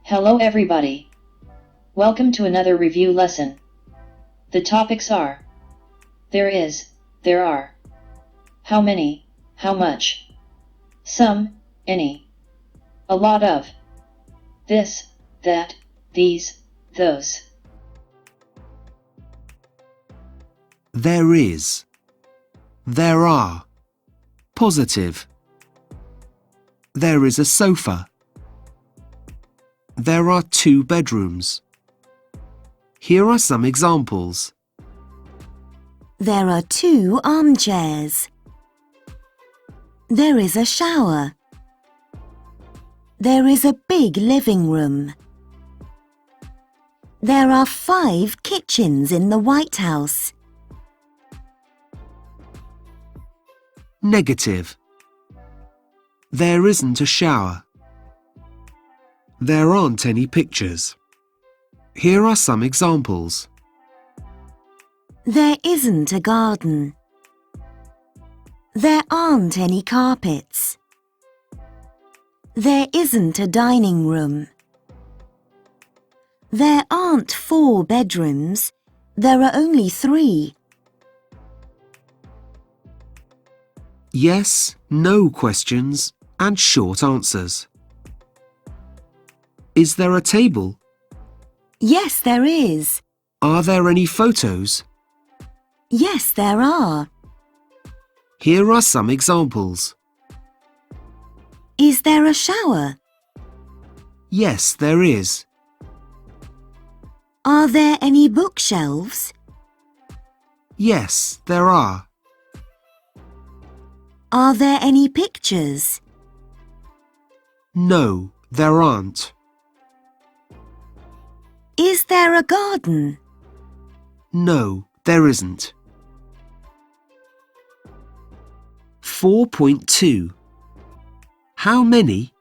Hello everybody. Welcome to another review lesson. The topics are there is, there are, how many, how much, some, any, a lot of, this, that, these, those. There is, there are, positive. There is a sofa. There are 2 bedrooms. Here are some examples. There are 2 armchairs. There is a shower. There is a big living room. There are 5 kitchens in the White House. Negative. There isn't a shower. There aren't any pictures. Here are some examples. There isn't a garden. There aren't any carpets. There isn't a dining room. There aren't 4 bedrooms. There are only 3. Yes, no questions and short answers. Is there a table? Yes, there is. Are there any photos? Yes, there are. Here are some examples. Is there a shower? Yes, there is. Are there any bookshelves? Yes, there are. Are there any pictures? No, there aren't. Is there a garden? No, there isn't. 4.2. How many?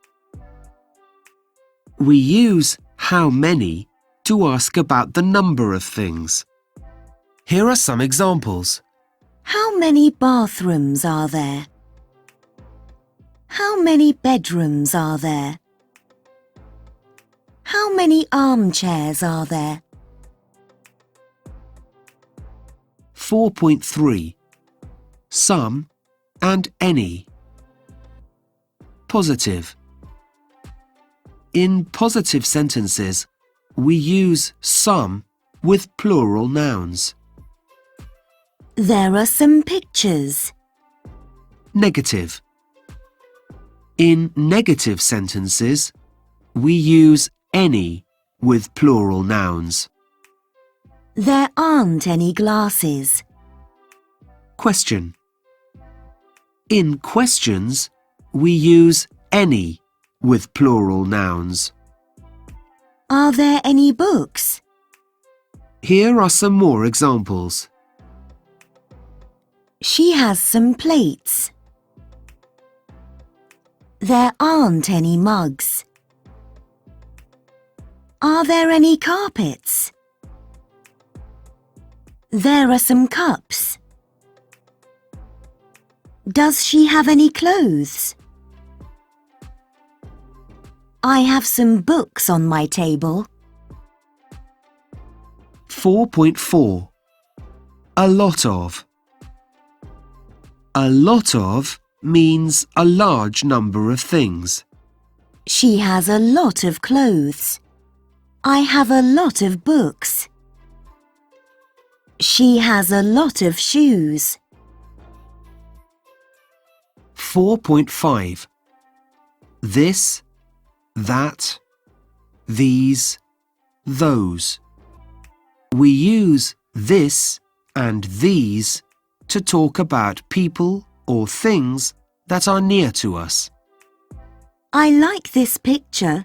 We use how many to ask about the number of things. Here are some examples. How many bathrooms are there? How many bedrooms are there? How many armchairs are there? 4.3. Some and any. Positive. In positive sentences, we use some with plural nouns. There are some pictures. Negative. In negative sentences, we use any with plural nouns. There aren't any glasses. Question. In questions, we use any with plural nouns. Are there any books? Here are some more examples. She has some plates. There aren't any mugs. Are there any carpets? There are some cups. Does she have any clothes? I have some books on my table. 4.4. A lot of. A lot of means a large number of things. She has a lot of clothes. I have a lot of books. She has a lot of shoes. 4.5. This, that, these, those. We use this and these to talk about people or things that are near to us. I like this picture.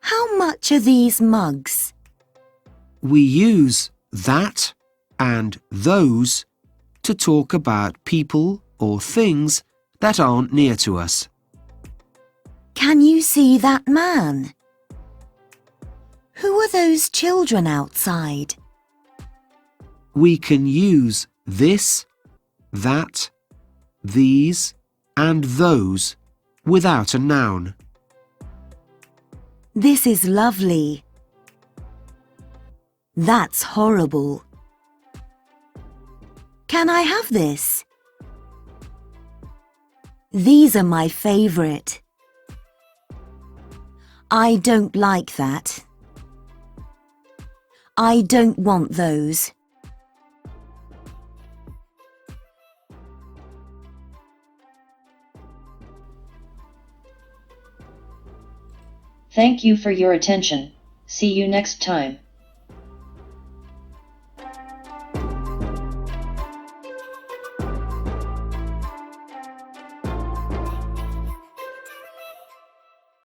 How much are these mugs? We use that and those to talk about people or things that aren't near to us. Can you see that man? Who are those children outside? We can use this, that, these and those without a noun. This is lovely. That's horrible. Can I have this? These are my favourite. I don't like that. I don't want those. Thank you for your attention. See you next time.